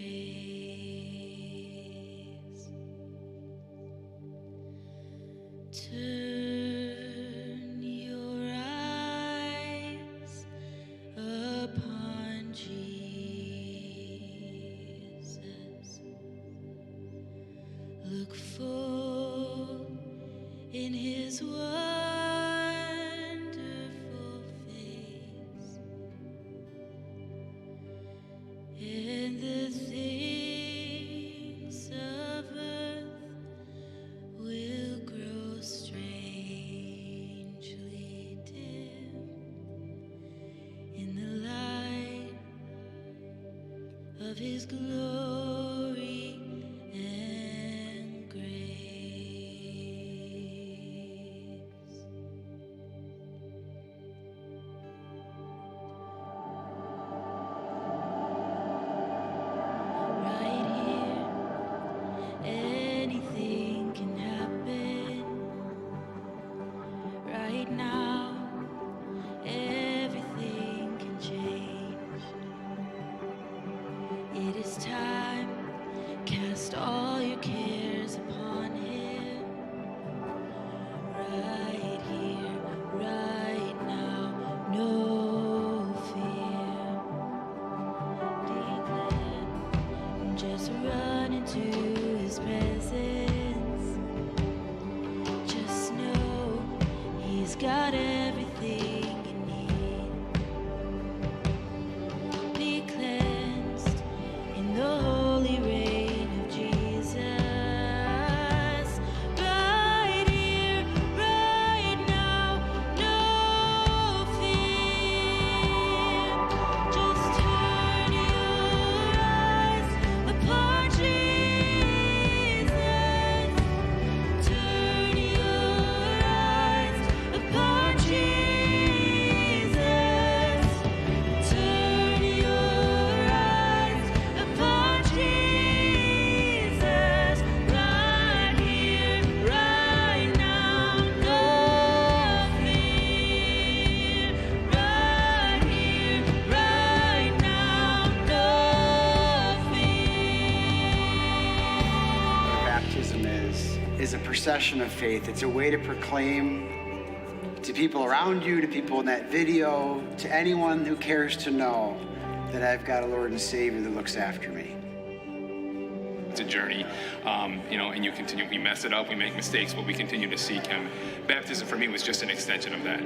Turn your eyes upon Jesus. Look full in his wonderful face, and the things of earth will grow strangely dim in the light of his glory and grace. Right here, anything can happen. Right now, everything can change. It is time, cast all your cares upon him. Right here, right now, no fear. Declare, just run into his presence. Just know he's got everything you need. Be cleansed in the holy reign of Jesus. Right here, right now, no is a procession of faith. It's a way to proclaim to people around you, to people in that video, to anyone who cares to know that I've got a Lord and Savior that looks after me. It's a journey, and you continue. We mess it up, we make mistakes, but we continue to seek Him. Baptism for me was just an extension of that.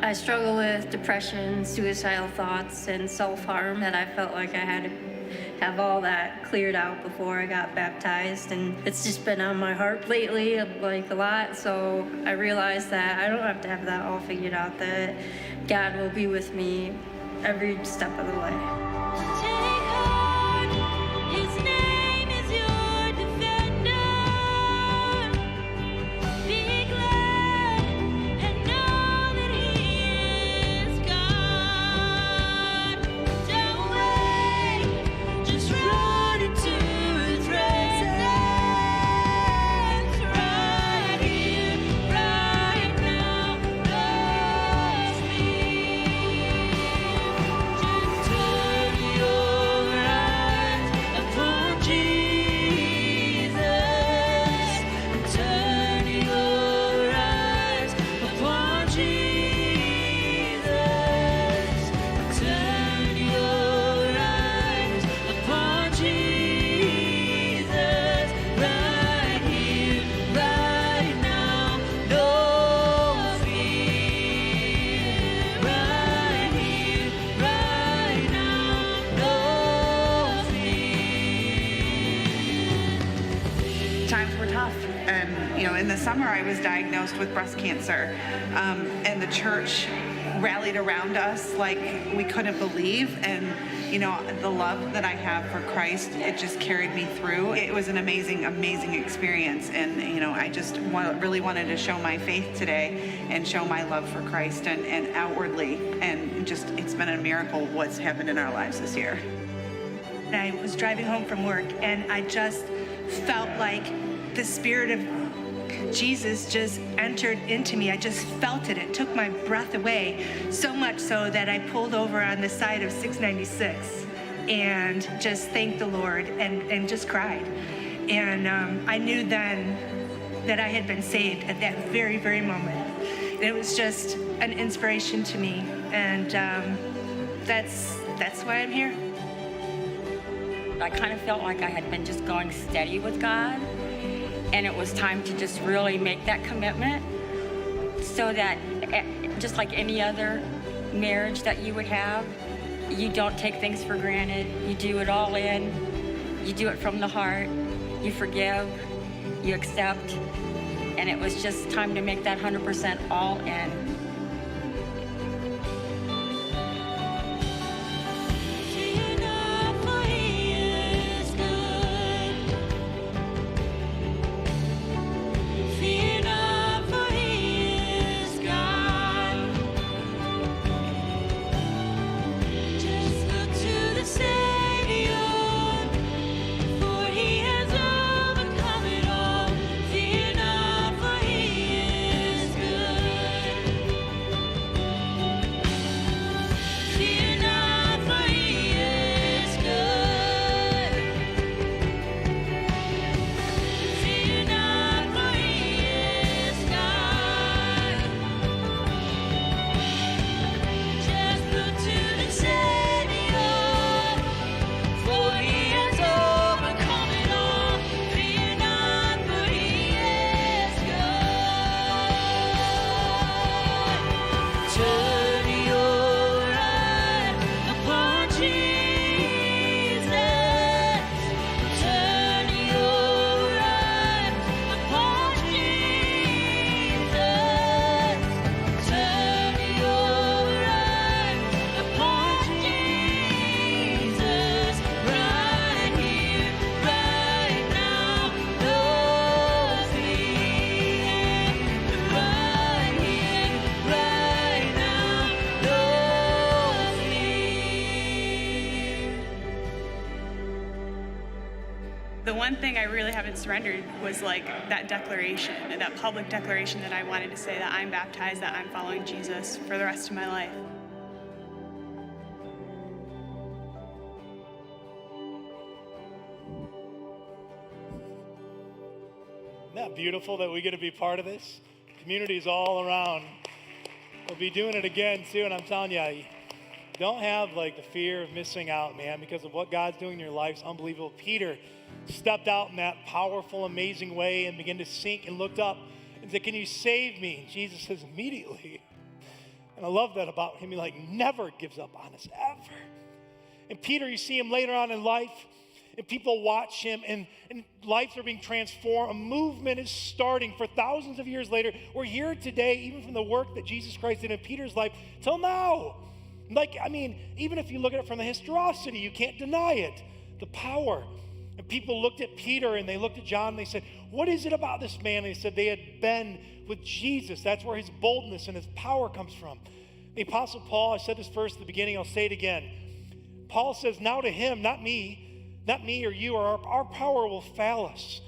I struggle with depression, suicidal thoughts, and self-harm, and I felt like I had to have all that cleared out before I got baptized, and it's just been on my heart lately, like a lot, so I realized that I don't have to have that all figured out, that God will be with me every step of the way. Take heart, His name is your defender. Be glad and know that He is God. Don't wait, just run into His presence right here, right now. Loves me. Just turn your eyes upon Jesus. Turn your eyes upon Jesus. Turn your eyes upon Jesus. Right here, right now, no fear. Right here, right now, no fear. Times were tough. And, in the summer I was diagnosed with breast cancer. And the church rallied around us like we couldn't believe. And, the love that I have for Christ, it just carried me through. It was an amazing, amazing experience. And, I just really wanted to show my faith today and show my love for Christ and outwardly. And just, it's been a miracle what's happened in our lives this year. I was driving home from work, and I just felt like the Spirit of Jesus just entered into me. I just felt it. It took my breath away, so much so that I pulled over on the side of 696 and just thanked the Lord and just cried. And I knew then that I had been saved at that very, very moment. It was just an inspiration to me, and that's why I'm here. I kind of felt like I had been just going steady with God, and it was time to just really make that commitment so that just like any other marriage that you would have, you don't take things for granted. You do it all in. You do it from the heart. You forgive. You accept. And it was just time to make that 100% all in. The one thing I really haven't surrendered was like that declaration, that public declaration that I wanted to say that I'm baptized, that I'm following Jesus for the rest of my life. that beautiful that we get to be part of this? Communities all around. We'll be doing it again too, and I'm telling you, don't have like the fear of missing out, man, because of what God's doing in your life is unbelievable. Peter stepped out in that powerful, amazing way and began to sink and looked up and said, "Can you save me?" And Jesus says immediately. And I love that about him. He like never gives up on us, ever. And Peter, you see him later on in life, and people watch him, and lives are being transformed. A movement is starting for thousands of years later. We're here today, even from the work that Jesus Christ did in Peter's life, till now. Like, I mean, even if you look at it from the historicity, you can't deny it, the power. And people looked at Peter and they looked at John and they said, "What is it about this man?" And they said they had been with Jesus. That's where his boldness and his power comes from. The Apostle Paul, I said this first at the beginning, I'll say it again. Paul says, now to him, not me or you, or our power will fail us.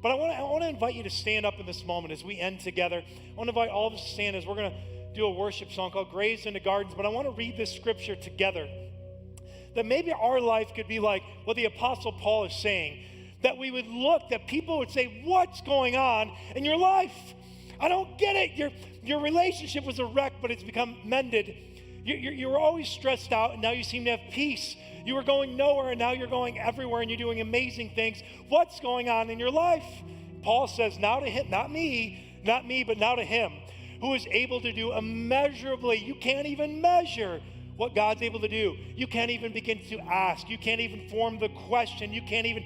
But I want to invite you to stand up in this moment as we end together. I want to invite all of us to stand as we're going to do a worship song called Graves into Gardens, but I want to read this scripture together. That maybe our life could be like what the Apostle Paul is saying. That we would look, that people would say, "What's going on in your life? I don't get it. Your relationship was a wreck, but it's become mended. You were always stressed out, and now you seem to have peace. You were going nowhere, and now you're going everywhere, and you're doing amazing things. What's going on in your life?" Paul says, now to him, not me, but now to him, who is able to do immeasurably. You can't even measure what God's able to do. You can't even begin to ask. You can't even form the question. You can't even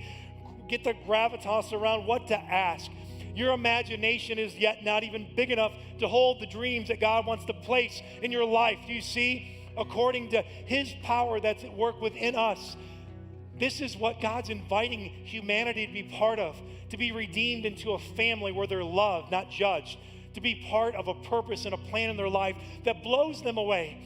get the gravitas around what to ask. Your imagination is yet not even big enough to hold the dreams that God wants to place in your life. Do you see? According to his power that's at work within us. This is what God's inviting humanity to be part of, to be redeemed into a family where they're loved, not judged, to be part of a purpose and a plan in their life that blows them away,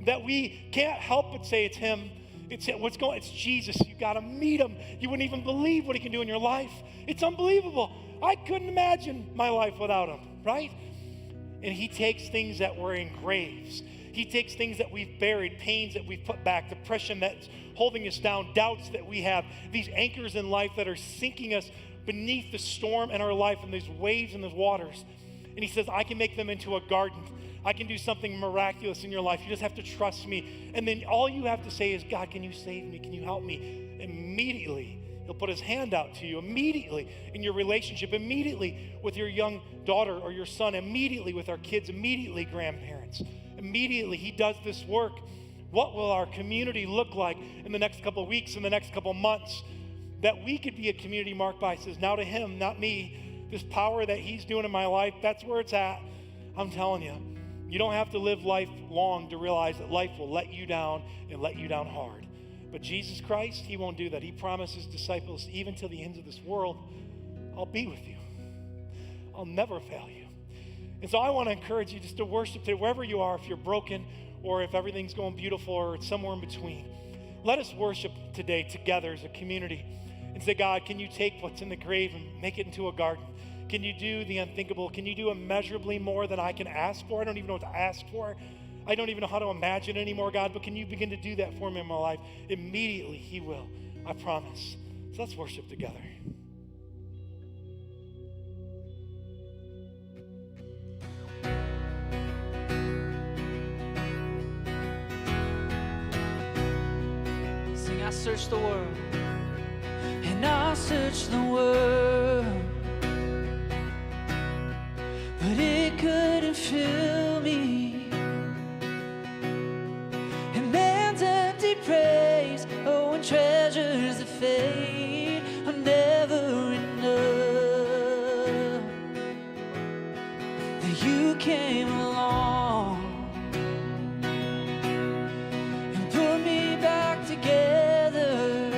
that we can't help but say it's him. It's Jesus. You got to meet him. You wouldn't even believe what he can do in your life. It's unbelievable. I couldn't imagine my life without him, right? And he takes things that were in graves. He takes things that we've buried, pains that we've put back, depression that's holding us down, doubts that we have, these anchors in life that are sinking us beneath the storm in our life and these waves and those waters. And he says, I can make them into a garden. I can do something miraculous in your life. You just have to trust me. And then all you have to say is, God, can you save me? Can you help me? Immediately, he'll put his hand out to you. Immediately in your relationship. Immediately with your young daughter or your son. Immediately with our kids. Immediately grandparents. Immediately he does this work. What will our community look like in the next couple of weeks, in the next couple of months? That we could be a community marked by, says, now to him, not me. This power that he's doing in my life, that's where it's at. I'm telling you, you don't have to live life long to realize that life will let you down and let you down hard. But Jesus Christ, he won't do that. He promised his disciples, even to the ends of this world, I'll be with you. I'll never fail you. And so I want to encourage you just to worship today, wherever you are, if you're broken or if everything's going beautiful or it's somewhere in between. Let us worship today together as a community and say, God, can you take what's in the grave and make it into a garden? Can you do the unthinkable? Can you do immeasurably more than I can ask for? I don't even know what to ask for. I don't even know how to imagine anymore, God, but can you begin to do that for me in my life? Immediately he will, I promise. So let's worship together. Sing, I searched the world, and I searched the world, but it couldn't fill me. And man's empty praise, oh, and treasures that fade are never enough. That you came along and put me back together,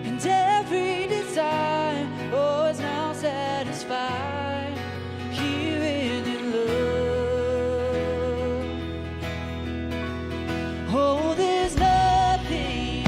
and every desire, oh, is now satisfied here in your love. Oh, there's nothing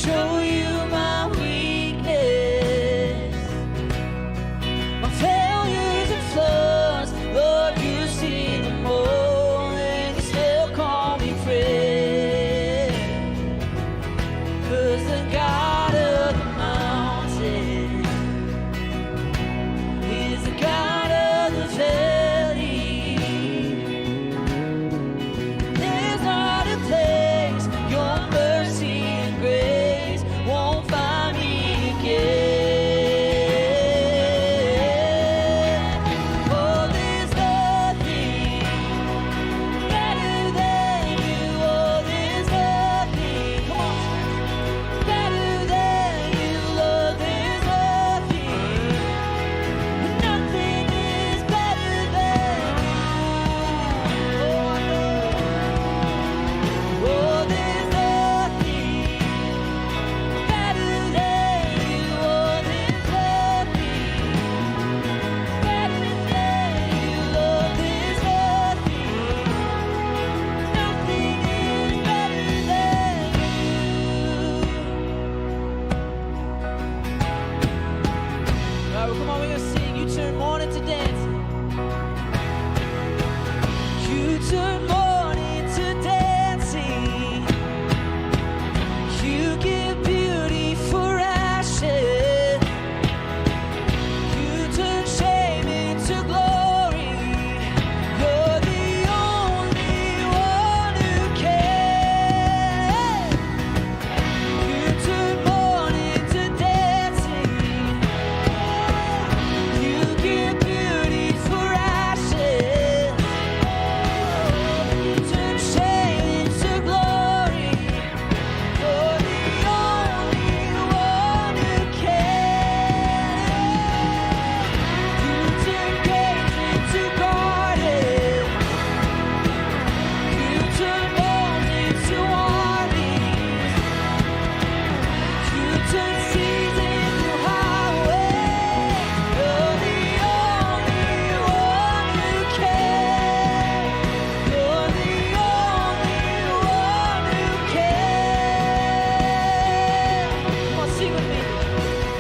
show you my weakness, my failures and flaws. Lord, you see them all, and you still call me friend. 'Cause the God of the mountain is the God of the valley. There's not a place your mercy and grace won't find me again. Oh, there's nothing better than you. Oh, there's nothing, come on, better than you. Lord, there's nothing. Nothing is better than you. Oh, I know. Oh, there's nothing better than you. Oh, there's nothing better than you. Lord, there's nothing. Nothing is better than you. All right, well, come on, we're gonna sing. You turn mourning to dancing. You turn mourning to dancing. You give beauty for ashes. You turn shame into glory. You're the only one who can. You turn mourning to dancing. You give beauty for ashes. You turn shame into glory. You're the only one who can. You turn gates into gardens. You turn bones into armies. You turn seas into highways. You're the only one who can. You're the only one who can. Come on, sing with me.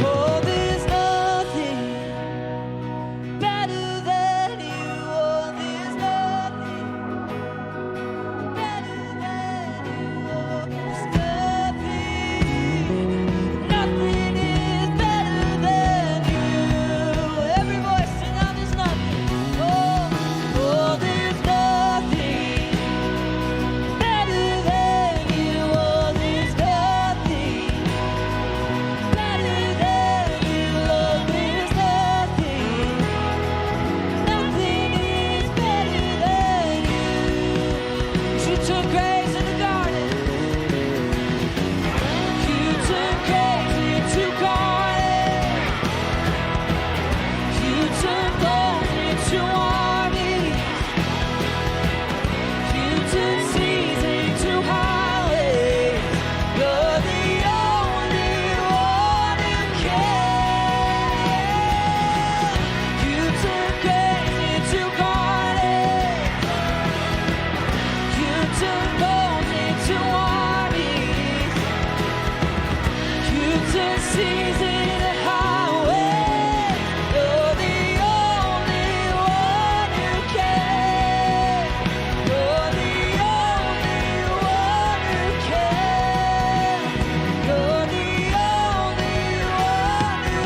Oh, there's nothing better than you. Oh, there's nothing better than you. Oh, there's nothing. Nothing is better than you. Every voice sing out, there's nothing. Oh, there's nothing better than you. Oh, there's nothing better than you. Lord, there's nothing. Nothing is better than you. You took graves in the garden. You turn caves into gardens. You turn bones into armies. You turn seas into highways. You're the only one who can. You turn graves into gardens. You turn bones into armies. You turn seas into highways. You're the only one who can. You're the only one who can. You're the only one who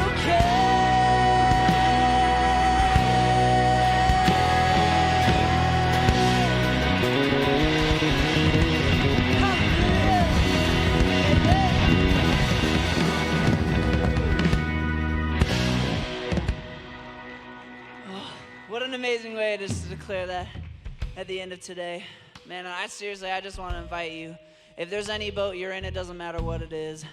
What an amazing way just to declare that at the end of today. Man, I just want to invite you. If there's any boat you're in, it doesn't matter what it is,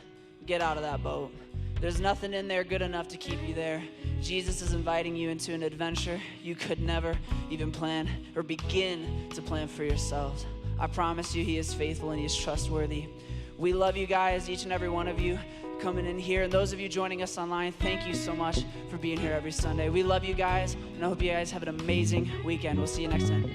get out of that boat. There's nothing in there good enough to keep you there. Jesus is inviting you into an adventure you could never even plan or begin to plan for yourselves. I promise you, he is faithful and he is trustworthy. We love you guys, each and every one of you coming in here. And those of you joining us online, thank you so much for being here every Sunday. We love you guys, and I hope you guys have an amazing weekend. We'll see you next time.